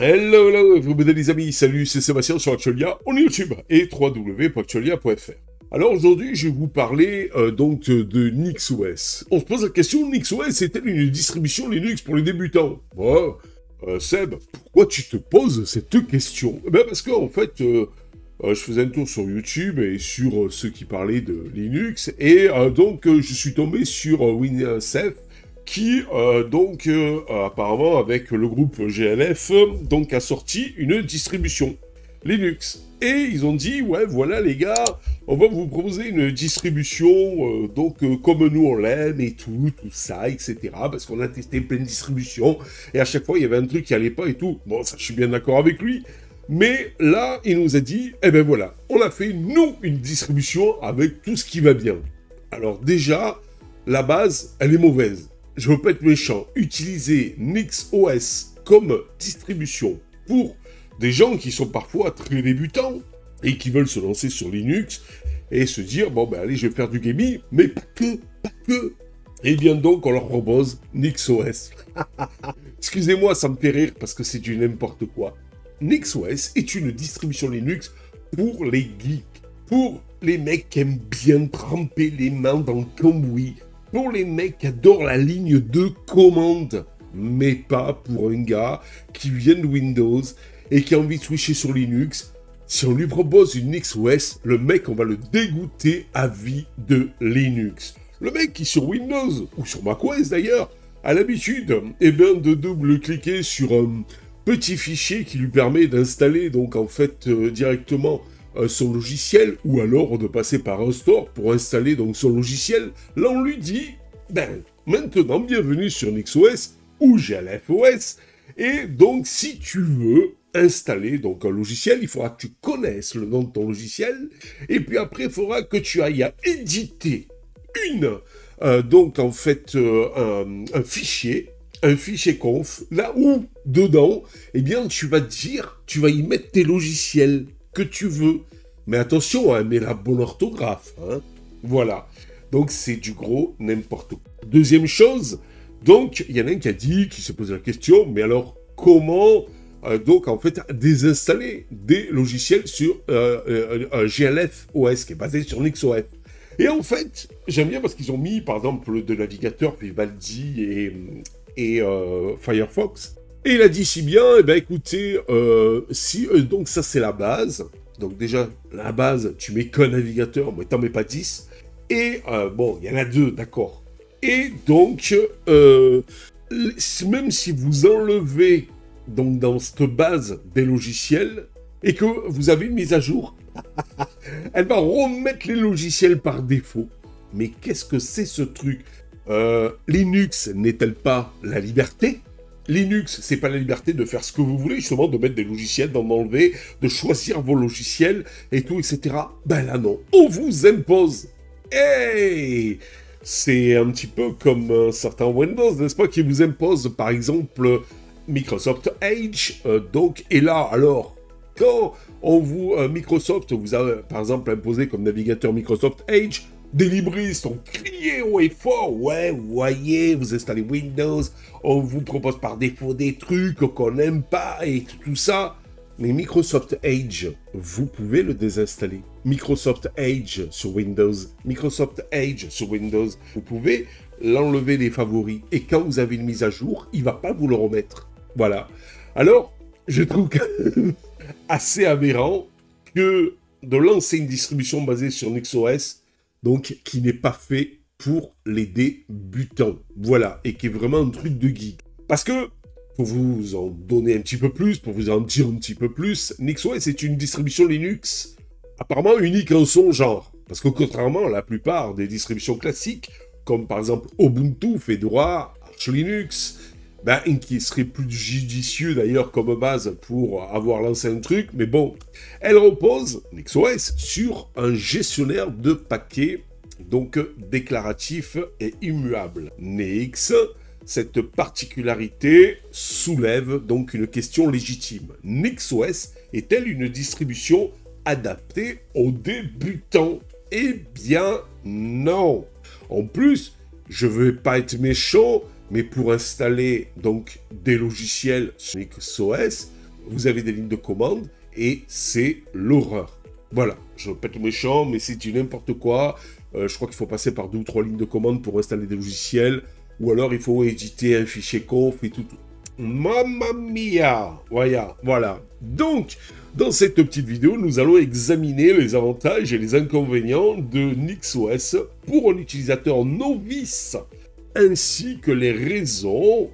Hello, hello, vous les amis, salut, c'est Sébastien sur Actualia, on est YouTube et www.actualia.fr. Alors aujourd'hui, je vais vous parler de NixOS. On se pose la question, NixOS est-elle une distribution Linux pour les débutants? Seb, pourquoi tu te poses cette question? Eh bien parce qu'en fait, je faisais un tour sur YouTube et sur ceux qui parlaient de Linux, et je suis tombé sur WinSafe, qui, apparemment, avec le groupe GLF, donc, a sorti une distribution Linux. Et ils ont dit, ouais, voilà, les gars, on va vous proposer une distribution, comme nous on l'aime, et tout ça, etc. Parce qu'on a testé plein de distributions, et à chaque fois, il y avait un truc qui allait pas et tout. Bon, ça, je suis bien d'accord avec lui. Mais là, il nous a dit, eh ben voilà, on a fait, nous, une distribution avec tout ce qui va bien. Alors déjà, la base, elle est mauvaise. Je veux pas être méchant, utiliser NixOS comme distribution pour des gens qui sont parfois très débutants et qui veulent se lancer sur Linux et se dire, bon ben allez, je vais faire du gaming, mais pas que. Et bien donc, on leur propose NixOS. Excusez-moi, ça me fait rire parce que c'est du n'importe quoi. NixOS est une distribution Linux pour les geeks, pour les mecs qui aiment bien tremper les mains dans le cambouis, pour les mecs qui adorent la ligne de commande, mais pas pour un gars qui vient de Windows et qui a envie de switcher sur Linux. Si on lui propose une NixOS, le mec, on va le dégoûter à vie de Linux. Le mec qui sur Windows, ou sur macOS d'ailleurs, a l'habitude de double-cliquer sur un petit fichier qui lui permet d'installer directement son logiciel, ou alors de passer par un store pour installer donc son logiciel. Là, on lui dit, maintenant, bienvenue sur NixOS ou GLFOS, et donc, si tu veux installer donc un logiciel, il faudra que tu connaisses le nom de ton logiciel, et puis après, il faudra que tu ailles à éditer un fichier conf, là où, dedans, eh bien, tu vas y mettre tes logiciels que tu veux. Mais attention, hein, mets la bonne orthographe, hein. Voilà. Donc, c'est du gros n'importe quoi. Deuxième chose, donc, il y en a un qui s'est posé la question, mais alors, comment, désinstaller des logiciels sur GLF OS, qui est basé sur NixOS. Et en fait, j'aime bien parce qu'ils ont mis, par exemple, de navigateurs, Vivaldi et Firefox. Et il a dit si bien, écoutez, donc ça c'est la base. Donc déjà, la base, tu mets qu'un navigateur, mais t'en mets pas 10. Et il y en a 2, d'accord. Et donc, même si vous enlevez donc dans cette base des logiciels, et que vous avez une mise à jour, elle va remettre les logiciels par défaut. Mais qu'est-ce que c'est ce truc? Linux n'est-elle pas la liberté? Linux, c'est pas la liberté de faire ce que vous voulez, justement, de mettre des logiciels, d'en enlever, de choisir vos logiciels, et tout, etc. Ben là, non. On vous impose. Hey! C'est un petit peu comme un certain Windows, n'est-ce pas, qui vous impose, par exemple, Microsoft Edge. Et là, alors, quand Microsoft vous a, par exemple, imposé comme navigateur Microsoft Edge, des libristes ont crié haut et fort, ouais, vous voyez, vous installez Windows, on vous propose par défaut des trucs qu'on n'aime pas et tout ça. Mais Microsoft Edge, vous pouvez le désinstaller. Microsoft Edge sur Windows, Microsoft Edge sur Windows, vous pouvez l'enlever des favoris. Et quand vous avez une mise à jour, il ne va pas vous le remettre. Voilà. Alors, je trouve assez aberrant que de lancer une distribution basée sur NixOS, donc qui n'est pas fait pour les débutants. Voilà, et qui est vraiment un truc de geek. Parce que, pour vous en donner un petit peu plus, pour vous en dire un petit peu plus, NixOS est une distribution Linux apparemment unique en son genre. Parce que contrairement à la plupart des distributions classiques, comme par exemple Ubuntu, Fedora, Arch Linux, qui serait plus judicieux d'ailleurs comme base pour avoir lancé un truc, mais bon, elle repose, NixOS, sur un gestionnaire de paquets, donc déclaratif et immuable. Nix, cette particularité soulève donc une question légitime. NixOS est-elle une distribution adaptée aux débutants? Eh bien, non. En plus, je ne veux pas être méchant, mais pour installer donc des logiciels sur NixOS, vous avez des lignes de commande, et c'est l'horreur. Voilà, je pète méchant, mais c'est du n'importe quoi. Je crois qu'il faut passer par 2 ou 3 lignes de commande pour installer des logiciels, ou alors il faut éditer un fichier conf et tout. Mamma mia! Voilà. Donc, dans cette petite vidéo, nous allons examiner les avantages et les inconvénients de NixOS pour un utilisateur novice, ainsi que les raisons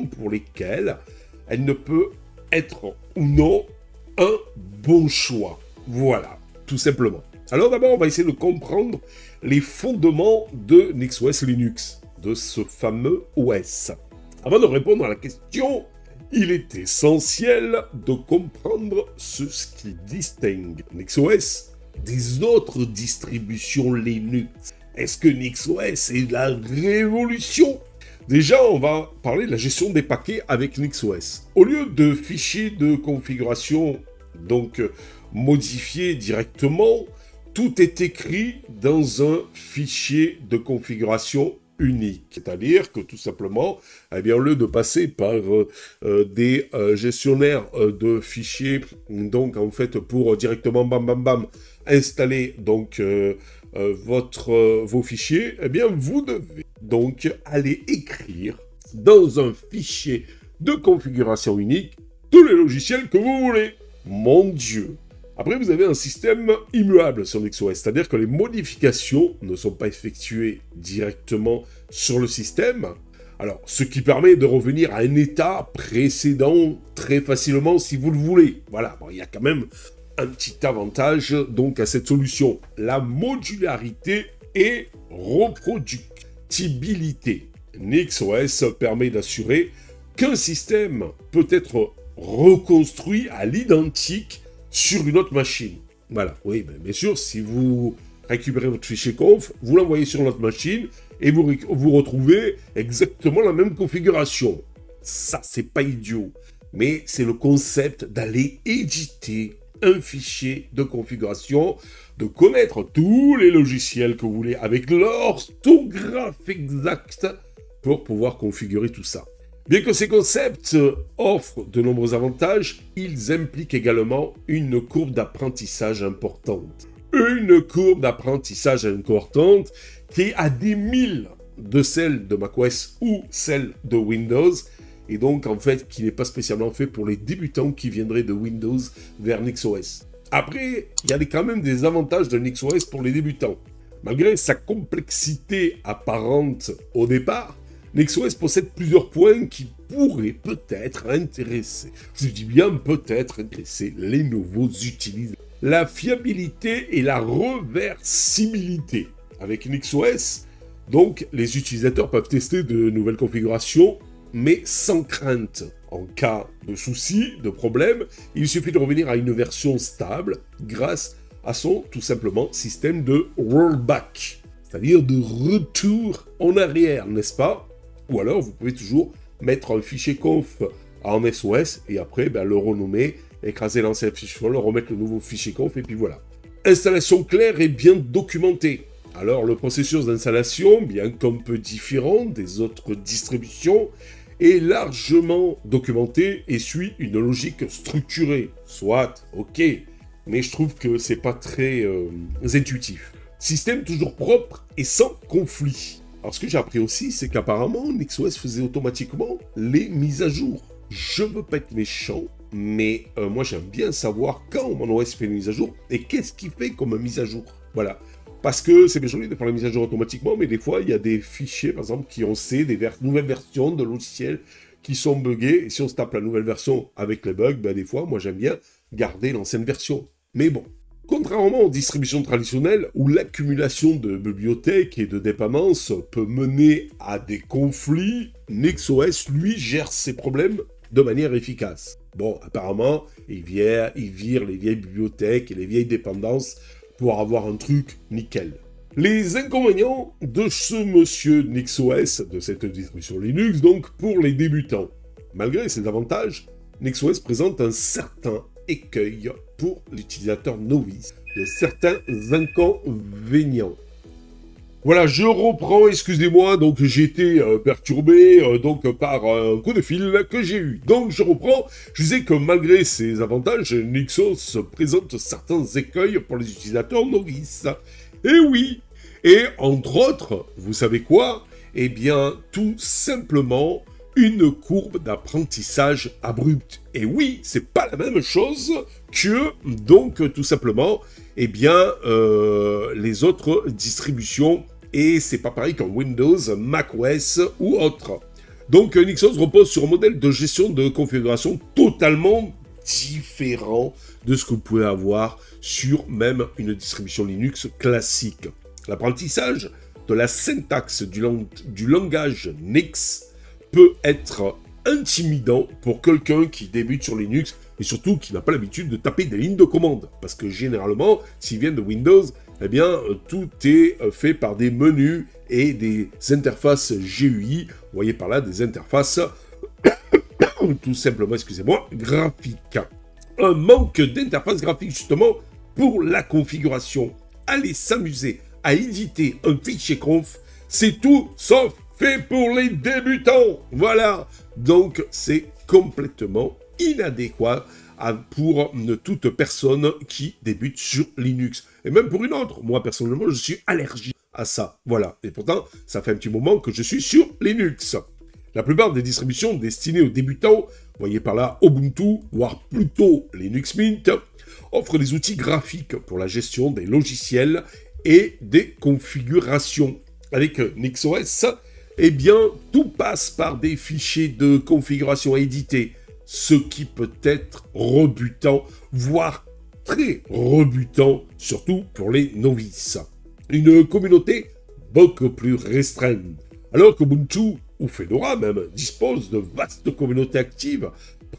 pour lesquelles elle ne peut être ou non un bon choix. Voilà, tout simplement. Alors d'abord, on va essayer de comprendre les fondements de NixOS Linux, de ce fameux OS. Avant de répondre à la question, il est essentiel de comprendre ce qui distingue NixOS des autres distributions Linux. Est-ce que NixOS est la révolution? Déjà, on va parler de la gestion des paquets avec NixOS. Au lieu de fichiers de configuration, donc modifiés directement, tout est écrit dans un fichier de configuration unique. C'est-à-dire que tout simplement, eh bien, au lieu de passer par des gestionnaires de fichiers, donc en fait pour directement bam bam bam installer donc vos fichiers, eh bien vous devez donc aller écrire dans un fichier de configuration unique tous les logiciels que vous voulez. Mon Dieu! Après, vous avez un système immuable sur NixOS, c'est-à-dire que les modifications ne sont pas effectuées directement sur le système. Alors, ce qui permet de revenir à un état précédent très facilement si vous le voulez. Voilà, bon, il y a quand même un petit avantage donc à cette solution. La modularité et reproductibilité. NixOS permet d'assurer qu'un système peut être reconstruit à l'identique sur une autre machine. Voilà, oui, bien sûr, si vous récupérez votre fichier conf, vous l'envoyez sur notre machine et vous retrouvez exactement la même configuration. Ça, c'est pas idiot. Mais c'est le concept d'aller éditer un fichier de configuration, de connaître tous les logiciels que vous voulez avec l'orthographe exacte pour pouvoir configurer tout ça. Bien que ces concepts offrent de nombreux avantages, ils impliquent également une courbe d'apprentissage importante. Une courbe d'apprentissage importante qui est à des milles de celle de macOS ou celle de Windows, et donc en fait qui n'est pas spécialement fait pour les débutants qui viendraient de Windows vers NixOS. Après, il y a quand même des avantages de NixOS pour les débutants. Malgré sa complexité apparente au départ, NixOS possède plusieurs points qui pourraient peut-être intéresser, je dis bien peut-être intéresser les nouveaux utilisateurs. La fiabilité et la réversibilité. Avec NixOS, donc, les utilisateurs peuvent tester de nouvelles configurations, mais sans crainte. En cas de soucis, de problèmes, il suffit de revenir à une version stable grâce à son, tout simplement, système de rollback, c'est-à-dire de retour en arrière, n'est-ce pas? Ou alors, vous pouvez toujours mettre un fichier conf en SOS et après le renommer, écraser l'ancien fichier, le remettre le nouveau fichier conf et puis voilà. Installation claire et bien documentée. Alors, le processus d'installation, bien qu'un peu différent des autres distributions, est largement documenté et suit une logique structurée. Soit, ok, mais je trouve que c'est pas très intuitif. Système toujours propre et sans conflit. Alors ce que j'ai appris aussi, c'est qu'apparemment NixOS faisait automatiquement les mises à jour. Je veux pas être méchant, mais moi j'aime bien savoir quand mon OS fait une mise à jour et qu'est-ce qu'il fait comme mise à jour. Voilà. Parce que c'est bien joli de faire la mise à jour automatiquement, mais des fois il y a des fichiers par exemple qui ont des nouvelles versions de logiciels qui sont buggés, et si on se tape la nouvelle version avec les bugs, des fois moi j'aime bien garder l'ancienne version. Mais bon. Contrairement aux distributions traditionnelles, où l'accumulation de bibliothèques et de dépendances peut mener à des conflits, NixOS, lui, gère ses problèmes de manière efficace. Bon, apparemment, il vire les vieilles bibliothèques et les vieilles dépendances pour avoir un truc nickel. Les inconvénients de ce monsieur NixOS, de cette distribution Linux, donc pour les débutants. Malgré ses avantages, NixOS présente un certain écueil pour l'utilisateur novice, de certains inconvénients. Voilà, je reprends, excusez-moi, donc j'ai été perturbé donc par un coup de fil que j'ai eu. Donc je reprends, je disais que malgré ses avantages, Nixos présente certains écueils pour les utilisateurs novices. Et oui, et entre autres, vous savez quoi? Eh bien, tout simplement, une courbe d'apprentissage abrupte. Et oui, c'est pas la même chose que, donc, tout simplement, eh bien, les autres distributions. Et c'est pas pareil qu'en Windows, macOS ou autre. Donc Nixos repose sur un modèle de gestion de configuration totalement différent de ce que vous pouvez avoir sur même une distribution Linux classique. L'apprentissage de la syntaxe du langage Nix peut être intimidant pour quelqu'un qui débute sur Linux et surtout qui n'a pas l'habitude de taper des lignes de commande. Parce que généralement, s'ils viennent de Windows, eh bien, tout est fait par des menus et des interfaces GUI. Vous voyez par là des interfaces, tout simplement, excusez-moi, graphiques. Un manque d'interface graphique, justement, pour la configuration. Allez s'amuser à éditer un fichier conf, c'est tout sauf fait pour les débutants. Voilà. Donc, c'est complètement inadéquat pour toute personne qui débute sur Linux. Et même pour une autre. Moi, personnellement, je suis allergique à ça. Voilà. Et pourtant, ça fait un petit moment que je suis sur Linux. La plupart des distributions destinées aux débutants, voyez par là Ubuntu, voire plutôt Linux Mint, offrent des outils graphiques pour la gestion des logiciels et des configurations. Avec NixOS, eh bien, tout passe par des fichiers de configuration édités, ce qui peut être rebutant, voire très rebutant, surtout pour les novices. Une communauté beaucoup plus restreinte, alors qu'Ubuntu ou Fedora même disposent de vastes communautés actives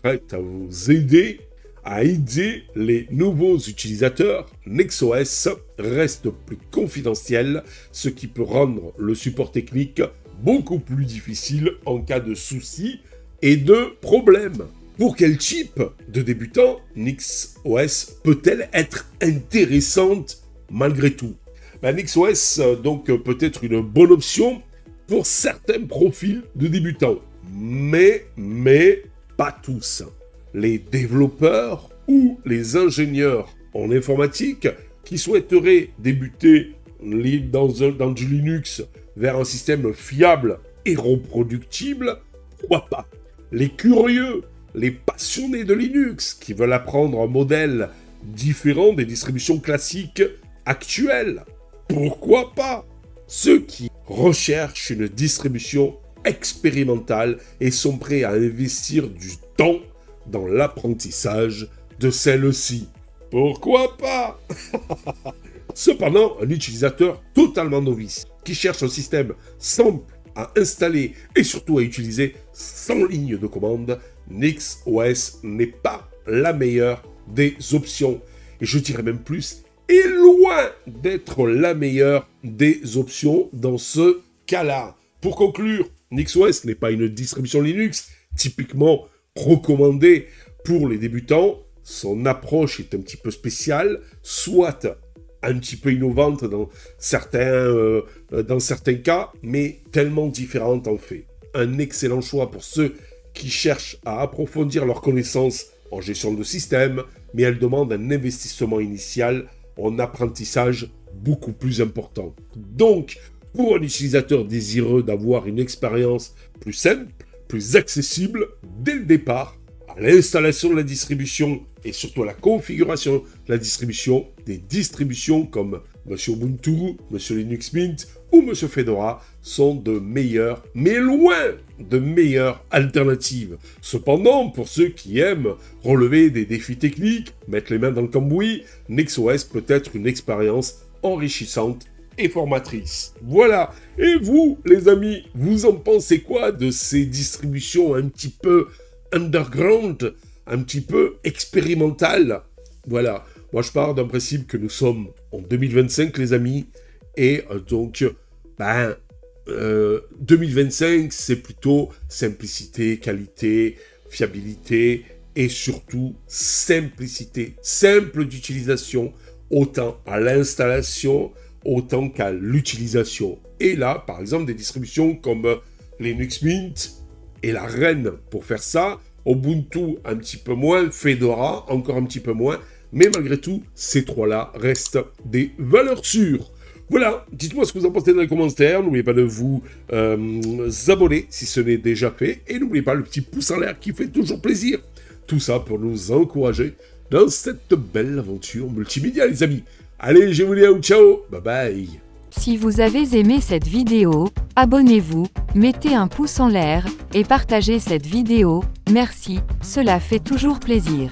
prêtes à vous aider à aider les nouveaux utilisateurs. NixOS reste plus confidentiel, ce qui peut rendre le support technique beaucoup plus difficile en cas de soucis et de problèmes. Pour quel type de débutant NixOS peut-elle être intéressante malgré tout? NixOS donc peut être une bonne option pour certains profils de débutants, mais pas tous. Les développeurs ou les ingénieurs en informatique qui souhaiteraient débuter dans du Linux vers un système fiable et reproductible, pourquoi pas? Les curieux, les passionnés de Linux qui veulent apprendre un modèle différent des distributions classiques actuelles, pourquoi pas? Ceux qui recherchent une distribution expérimentale et sont prêts à investir du temps dans l'apprentissage de celle-ci. Pourquoi pas? Cependant, un utilisateur totalement novice qui cherche un système simple à installer et surtout à utiliser sans ligne de commande, NixOS n'est pas la meilleure des options. Et je dirais même plus, est loin d'être la meilleure des options dans ce cas-là. Pour conclure, NixOS n'est pas une distribution Linux typiquement recommandée pour les débutants. Son approche est un petit peu spéciale, soit un petit peu innovante dans certains cas, mais tellement différente en fait. Un excellent choix pour ceux qui cherchent à approfondir leurs connaissances en gestion de système, mais elle demande un investissement initial en apprentissage beaucoup plus important. Donc, pour un utilisateur désireux d'avoir une expérience plus simple, plus accessible dès le départ, à l'installation de la distribution et surtout à la configuration de la distribution, des distributions comme Monsieur Ubuntu, Monsieur Linux Mint ou Monsieur Fedora sont de meilleures, mais loin de meilleures alternatives. Cependant, pour ceux qui aiment relever des défis techniques, mettre les mains dans le cambouis, NixOS peut être une expérience enrichissante et formatrice. Voilà. Et vous, les amis, vous en pensez quoi de ces distributions un petit peu underground, un petit peu expérimentales? Voilà. Moi, je pars d'un principe que nous sommes en 2025, les amis, et donc, 2025, c'est plutôt simplicité, qualité, fiabilité, et surtout simplicité, simple d'utilisation, autant à l'installation, autant qu'à l'utilisation. Et là, par exemple, des distributions comme Linux Mint est la reine pour faire ça. Ubuntu, un petit peu moins. Fedora, encore un petit peu moins. Mais malgré tout, ces trois-là restent des valeurs sûres. Voilà, dites-moi ce que vous en pensez dans les commentaires. N'oubliez pas de vous abonner si ce n'est déjà fait. Et n'oubliez pas le petit pouce en l'air qui fait toujours plaisir. Tout ça pour nous encourager dans cette belle aventure multimédia, les amis. Allez, je vous dis ciao, bye bye. Si vous avez aimé cette vidéo, abonnez-vous, mettez un pouce en l'air, et partagez cette vidéo, merci, cela fait toujours plaisir.